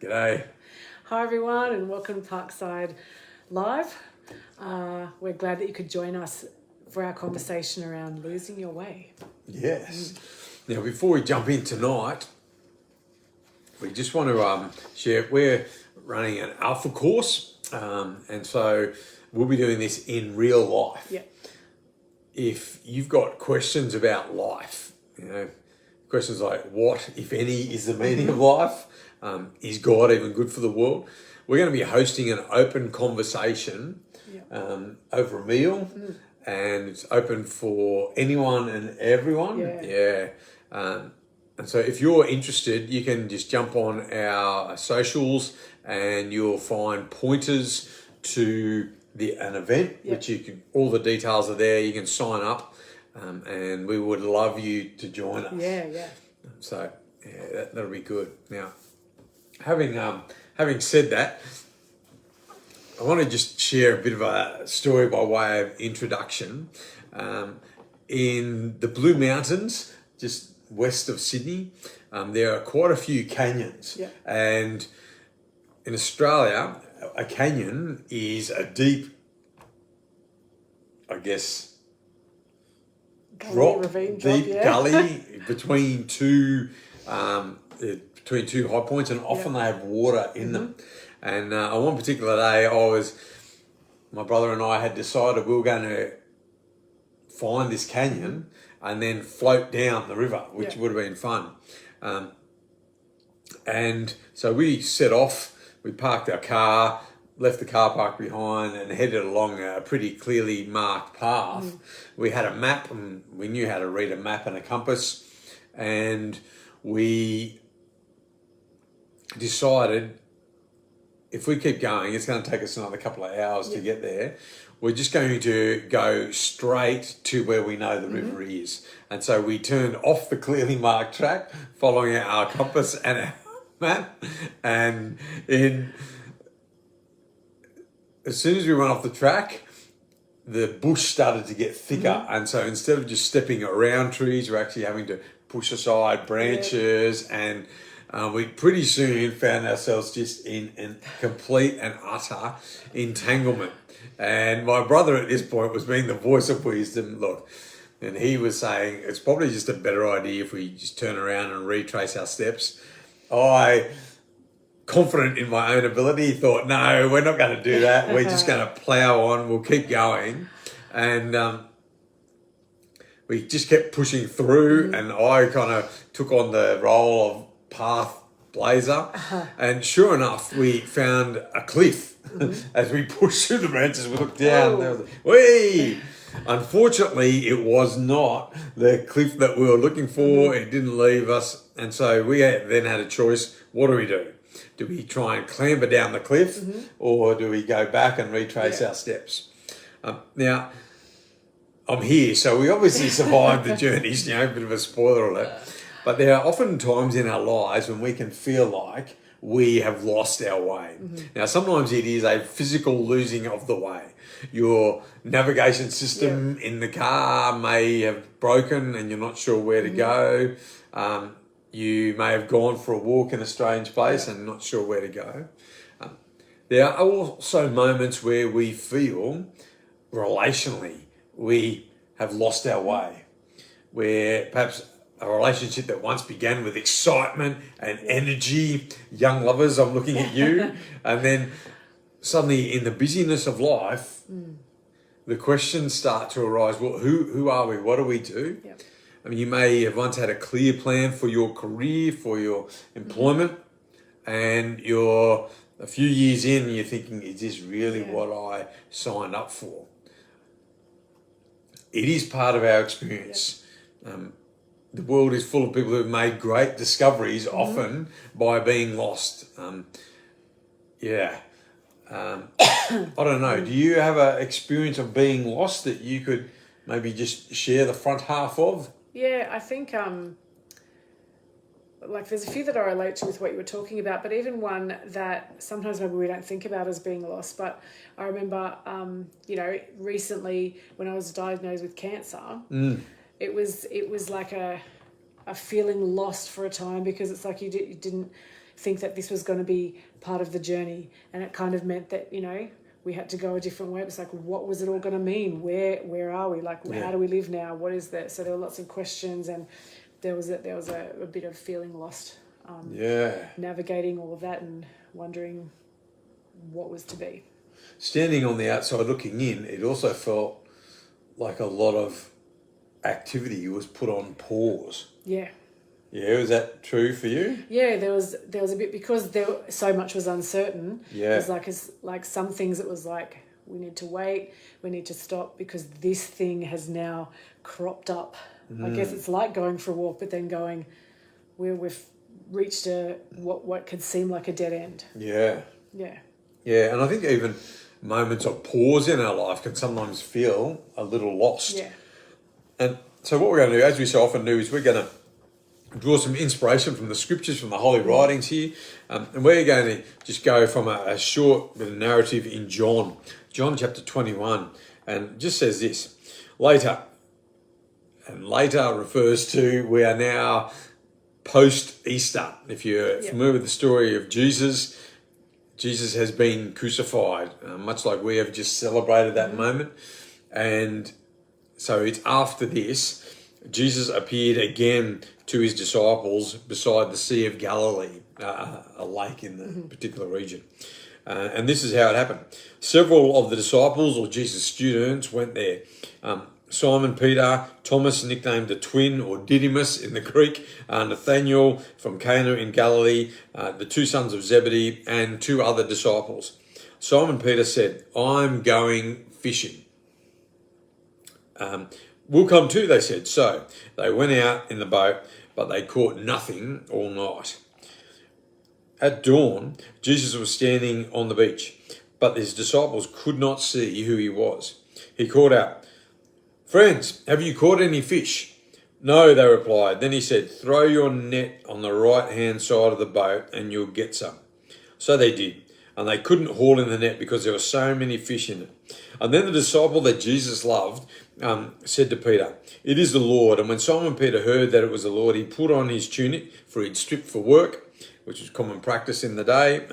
G'day. Hi everyone and welcome to Parkside Live. We're glad that you could join us for our conversation around losing your way. Yes. Now, before we jump in tonight, we just want to share, we're running an alpha course, and so we'll be doing this in real life. Yeah. If you've got questions about life, questions like what, if any, is the meaning of life? Is God even good for the world? We're going to be hosting an open conversation over a meal, and it's open for anyone and everyone. And so if you're interested, you can just jump on our socials and you'll find pointers to an event, which you can, all the details are there. You can sign up, and we would love you to join us. So that'll be good. Now, having said that, I want to just share a bit of a story by way of introduction. In the Blue Mountains, just west of Sydney, there are quite a few canyons. And in Australia, a canyon is a deep, gully between two high points, and often they have water in them. And on one particular day, my brother and I had decided we were going to find this canyon and then float down the river, which would have been fun. And so we set off, we parked our car, left the car park behind and headed along a pretty clearly marked path. We had a map and we knew how to read a map and a compass, and we decided if we keep going, it's going to take us another couple of hours to get there. We're just going to go straight to where we know the river is. And so we turned off the clearly marked track, following our compass and our map. And as soon as we went off the track, the bush started to get thicker. And so instead of just stepping around trees, we're actually having to push aside branches, and we pretty soon found ourselves just in complete and utter entanglement. And my brother at this point was being the voice of wisdom. Look, and he was saying, it's probably just a better idea if we just turn around and retrace our steps. I, confident in my own ability, thought, no, we're not going to do that. We're just going to plow on. We'll keep going. And we just kept pushing through, and I kind of took on the role of path blazer. And sure enough, we found a cliff. As we pushed through the branches, we looked down. There was whee! Unfortunately, it was not the cliff that we were looking for. It didn't leave us. And so we then had a choice. What do we do? Do we try and clamber down the cliff, or do we go back and retrace our steps? Now, I'm here, so we obviously survived the journeys, a bit of a spoiler alert. But there are often times in our lives when we can feel like we have lost our way. Now, sometimes it is a physical losing of the way. Your navigation system in the car may have broken and you're not sure where to go. You may have gone for a walk in a strange place and not sure where to go. There are also moments where we feel relationally we have lost our way, where perhaps a relationship that once began with excitement and energy, young lovers, I'm looking at you, and then suddenly in the busyness of life, the questions start to arise, well, who are we? What do we do? I mean, you may have once had a clear plan for your career, for your employment, and you're a few years in and you're thinking, is this really what I signed up for? It is part of our experience. The world is full of people who have made great discoveries, often by being lost. I don't know. Do you have an experience of being lost that you could maybe just share the front half of? Yeah, I think there's a few that I relate to with what you were talking about, but even one that sometimes maybe we don't think about as being lost. But I remember, recently when I was diagnosed with cancer, it was like a a feeling lost for a time, because it's like you didn't think that this was going to be part of the journey, and it kind of meant that, you know, we had to go a different way. It's like, what was it all going to mean? Where are we? Like, how do we live now? What is that? So there were lots of questions, and there was a bit of feeling lost. Navigating all of that and wondering what was to be. Standing on the outside looking in, it also felt like a lot of activity was put on pause. Yeah. Yeah, was that true for you? Yeah, there was a bit, because so much was uncertain. Yeah. It was like some things, it was like, we need to wait, we need to stop, because this thing has now cropped up. I guess it's like going for a walk, but then going, we've reached what could seem like a dead end. Yeah. Yeah. Yeah, and I think even moments of pause in our life can sometimes feel a little lost. Yeah. And so what we're going to do, as we so often do, is we're going to draw some inspiration from the scriptures, from the holy writings here. And we're going to just go from a short bit of narrative in John chapter 21. And it just says this: later. And later refers to, we are now post-Easter. If you're familiar with the story of Jesus has been crucified, much like we have just celebrated that moment. And so it's after this, Jesus appeared again to his disciples beside the Sea of Galilee, a lake in the particular region. And this is how it happened. Several of the disciples, or Jesus' students, went there. Simon Peter, Thomas, nicknamed the twin, or Didymus in the Greek, Nathanael from Cana in Galilee, the two sons of Zebedee, and two other disciples. Simon Peter said, "I'm going fishing." "We'll come too," they said. So they went out in the boat, but they caught nothing all night. At dawn, Jesus was standing on the beach, but his disciples could not see who he was. He called out, "Friends, have you caught any fish?" "No," they replied. Then he said, "Throw your net on the right-hand side of the boat and you'll get some." So they did, and they couldn't haul in the net because there were so many fish in it. And then the disciple that Jesus loved said to Peter, "It is the Lord." And when Simon Peter heard that it was the Lord, he put on his tunic, for he'd stripped for work, which was common practice in the day,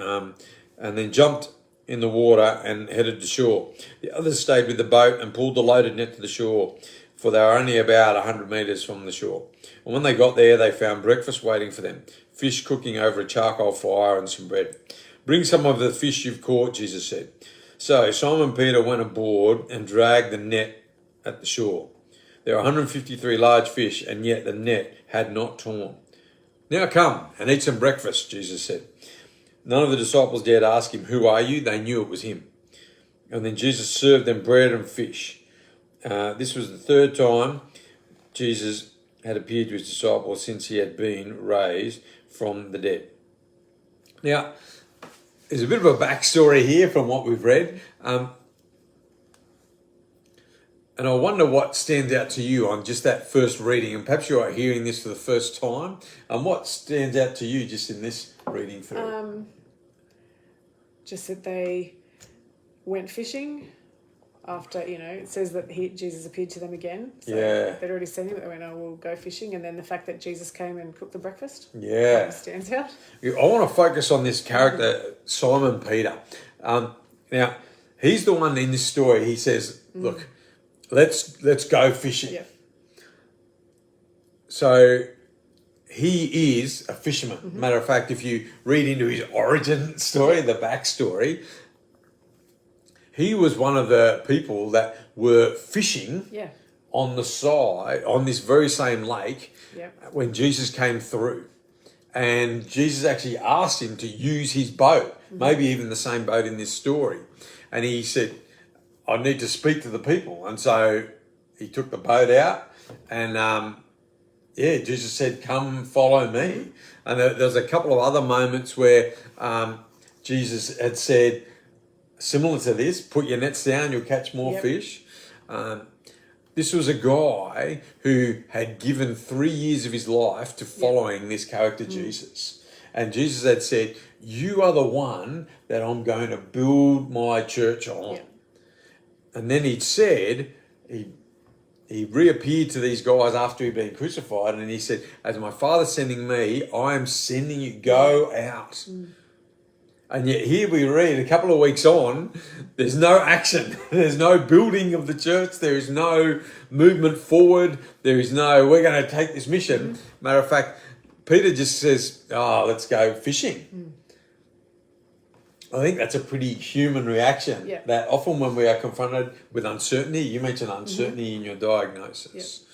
and then jumped in the water and headed to shore. The others stayed with the boat and pulled the loaded net to the shore, for they were only about 100 metres from the shore. And when they got there, they found breakfast waiting for them, fish cooking over a charcoal fire and some bread. "Bring some of the fish you've caught," Jesus said. So Simon Peter went aboard and dragged the net at the shore. There were 153 large fish, and yet the net had not torn. "Now come and eat some breakfast," Jesus said. None of the disciples dared ask him, "Who are you?" They knew it was him. And then Jesus served them bread and fish. This was the third time Jesus had appeared to his disciples since he had been raised from the dead. Now, there's a bit of a backstory here from what we've read. And I wonder what stands out to you on just that first reading. And perhaps you are hearing this for the first time. And what stands out to you just in this reading through? Just that they went fishing after, it says that Jesus appeared to them again. So they'd already seen him. They went, "Oh, we'll go fishing." And then the fact that Jesus came and cooked the breakfast. Yeah. Stands out. I want to focus on this character, Simon Peter. Now, he's the one in this story. He says, "Look, let's go fishing." Yeah. So he is a fisherman. Matter of fact, if you read into his origin story, the backstory, he was one of the people that were fishing on the side, on this very same lake, when Jesus came through. And Jesus actually asked him to use his boat, maybe even the same boat in this story. And he said, "I need to speak to the people." And so he took the boat out and Jesus said, "Come follow me." And there's a couple of other moments where Jesus had said, similar to this, "Put your nets down, you'll catch more fish." This was a guy who had given 3 years of his life to following this character Jesus. And Jesus had said, "You are the one that I'm going to build my church on." And then he'd said, he he reappeared to these guys after he'd been crucified, and he said, as my Father's sending me, I am sending you, go out. And yet here we read a couple of weeks on, there's no action. There's no building of the church. There is no movement forward. There is no, we're going to take this mission. Matter of fact, Peter just says, let's go fishing. I think that's a pretty human reaction. Yeah. That often when we are confronted with uncertainty, you mentioned uncertainty in your diagnosis,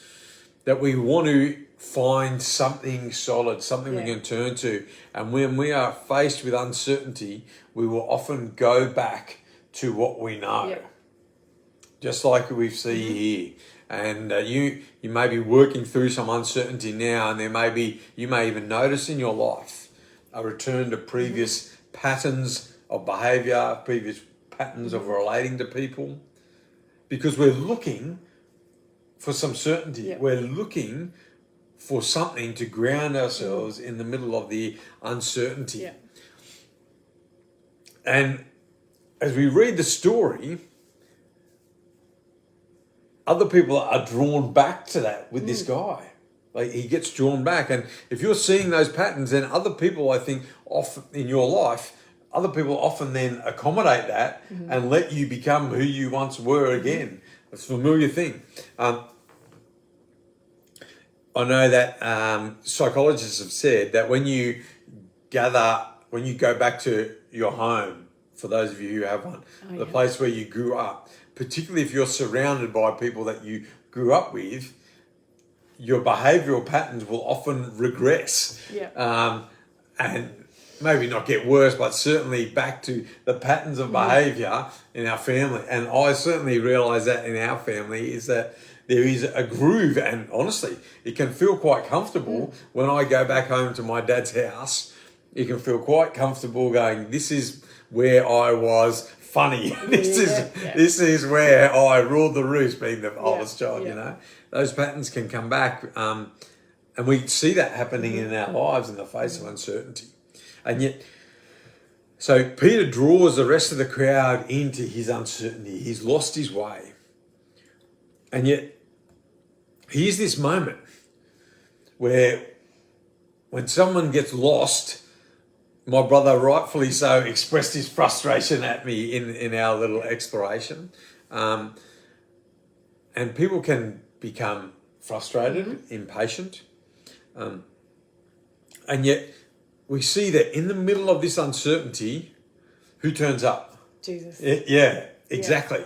that we want to find something solid, something we can turn to. And when we are faced with uncertainty, we will often go back to what we know. Yeah. Just like we see here. And you may be working through some uncertainty now, and you may even notice in your life a return to previous patterns of behavior, previous patterns of relating to people, because we're looking for some certainty. Yeah. We're looking for something to ground ourselves in the middle of the uncertainty. Yeah. And as we read the story, other people are drawn back to that with this guy. Like, he gets drawn back. And if you're seeing those patterns, then other people, I think, often in your life, other people often then accommodate that and let you become who you once were again. It's a familiar thing. I know that psychologists have said that when you go back to your home, for those of you who have one, the place where you grew up, particularly if you're surrounded by people that you grew up with, your behavioural patterns will often regress. And maybe not get worse, but certainly back to the patterns of behaviour in our family. And I certainly realise that in our family is that there is a groove, and honestly, it can feel quite comfortable when I go back home to my dad's house. You can feel quite comfortable going, this is where I was funny. This is where I ruled the roost, being the oldest child, you know. Those patterns can come back. And we see that happening in our lives in the face of uncertainty. And yet, so Peter draws the rest of the crowd into his uncertainty. He's lost his way. And yet, here's this moment where when someone gets lost, my brother rightfully so expressed his frustration at me in our little exploration. And people can become frustrated, impatient. And yet, we see that in the middle of this uncertainty, who turns up? Jesus. Yeah, exactly.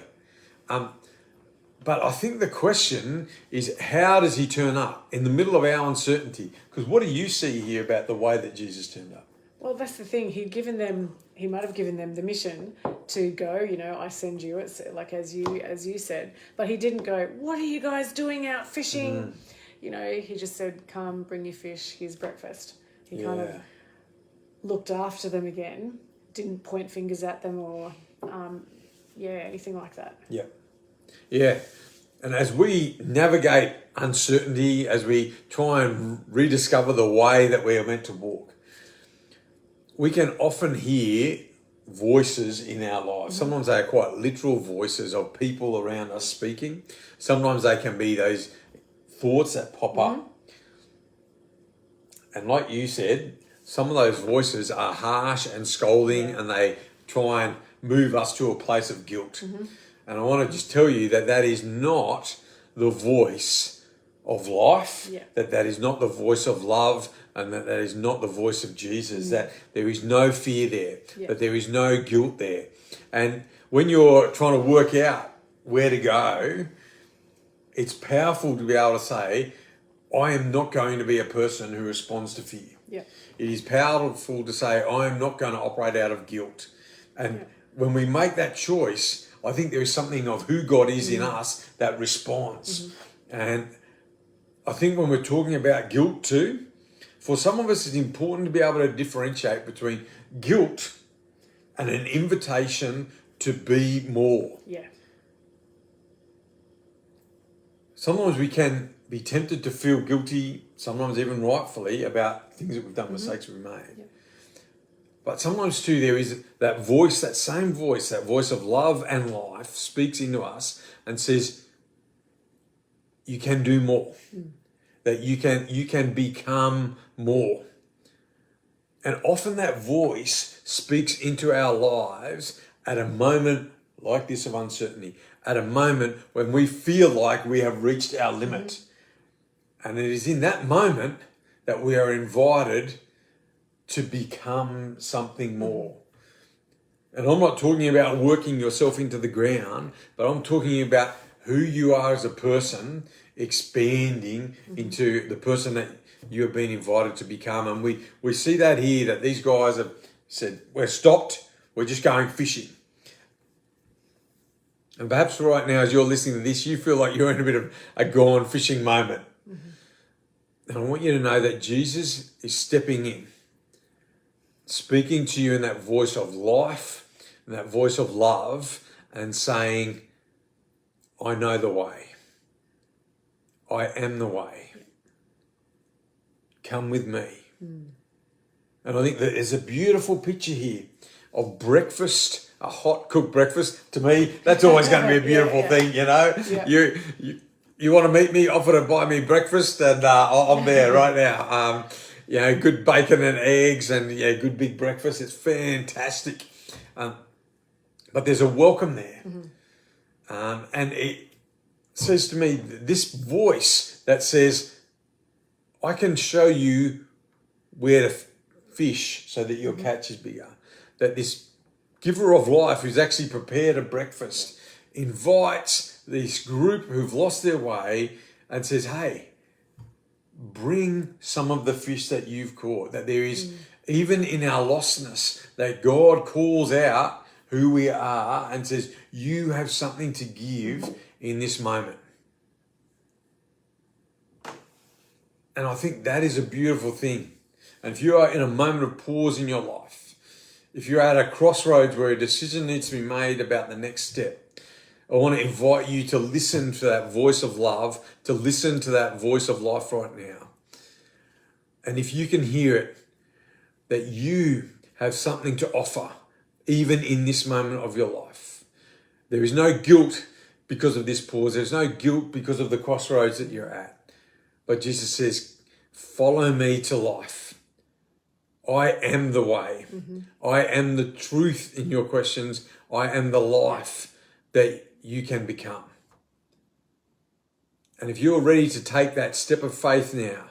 But I think the question is, how does he turn up in the middle of our uncertainty? Because what do you see here about the way that Jesus turned up? Well, that's the thing. He might have given them the mission to go, you know, I send you, it's like as you said. But he didn't go, what are you guys doing out fishing? You know, he just said, come, bring your fish, here's breakfast. He kind of looked after them again, didn't point fingers at them or, anything like that. Yeah. And as we navigate uncertainty, as we try and rediscover the way that we are meant to walk, we can often hear voices in our lives. Sometimes they are quite literal voices of people around us speaking. Sometimes they can be those thoughts that pop up. And like you said, some of those voices are harsh and scolding, and they try and move us to a place of guilt. And I want to just tell you that is not the voice of life, that is not the voice of love, and that is not the voice of Jesus, that there is no fear there, that there is no guilt there. And when you're trying to work out where to go, it's powerful to be able to say, I am not going to be a person who responds to fear. It is powerful to say, I am not going to operate out of guilt. And when we make that choice, I think there is something of who God is in us that responds. And I think when we're talking about guilt too, for some of us it's important to be able to differentiate between guilt and an invitation to be more. Sometimes we can be tempted to feel guilty, sometimes even rightfully, about things that we've done, mistakes we've made. But sometimes too, there is that voice, that same voice, that voice of love and life speaks into us and says, you can do more, that you can become more. And often that voice speaks into our lives at a moment like this of uncertainty, at a moment when we feel like we have reached our limit. And it is in that moment that we are invited to become something more. And I'm not talking about working yourself into the ground, but I'm talking about who you are as a person, expanding into the person that you have been invited to become. And we see that here, that these guys have said, we're stopped, we're just going fishing. And perhaps right now, as you're listening to this, you feel like you're in a bit of a gone fishing moment. And I want you to know that Jesus is stepping in, speaking to you in that voice of life, and that voice of love, and saying, I know the way. I am the way. Come with me. And I think that there's a beautiful picture here of breakfast, a hot cooked breakfast. To me, that's always going to be a beautiful thing, you know. Yeah. You want to meet me, offer to buy me breakfast, and I'm there right now. Good bacon and eggs, and good big breakfast. It's fantastic. But there's a welcome there. And it says to me, this voice that says, I can show you where to fish so that your catch is bigger. That this giver of life who's actually prepared a breakfast invites this group who've lost their way and says, hey, bring some of the fish that you've caught. That there is, even in our lostness, that God calls out who we are and says, you have something to give in this moment. And I think that is a beautiful thing. And if you are in a moment of pause in your life, if you're at a crossroads where a decision needs to be made about the next step, I want to invite you to listen to that voice of love, to listen to that voice of life right now. And if you can hear it, that you have something to offer, even in this moment of your life. There is no guilt because of this pause. There's no guilt because of the crossroads that you're at. But Jesus says, follow me to life. I am the way. I am the truth in your questions. I am the life that you can become. And if you're ready to take that step of faith now,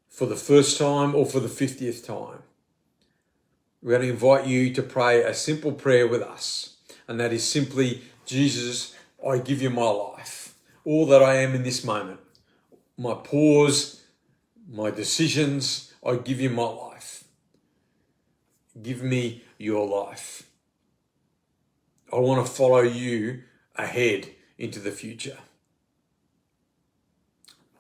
for the first time or for the 50th time, we're going to invite you to pray a simple prayer with us. And that is simply, Jesus, I give you my life. All that I am in this moment. My pause, my decisions, I give you my life. Give me your life. I want to follow you ahead into the future.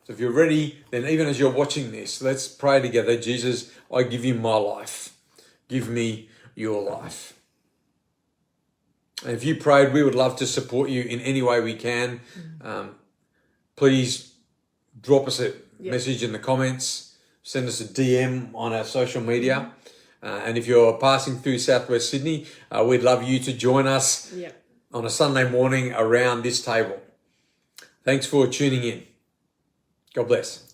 So if you're ready, then even as you're watching this, let's pray together. Jesus, I give you my life. Give me your life. And if you prayed, we would love to support you in any way we can. Please drop us a message in the comments. Send us a DM on our social media. And if you're passing through Southwest Sydney, we'd love you to join us on a Sunday morning around this table. Thanks for tuning in. God bless.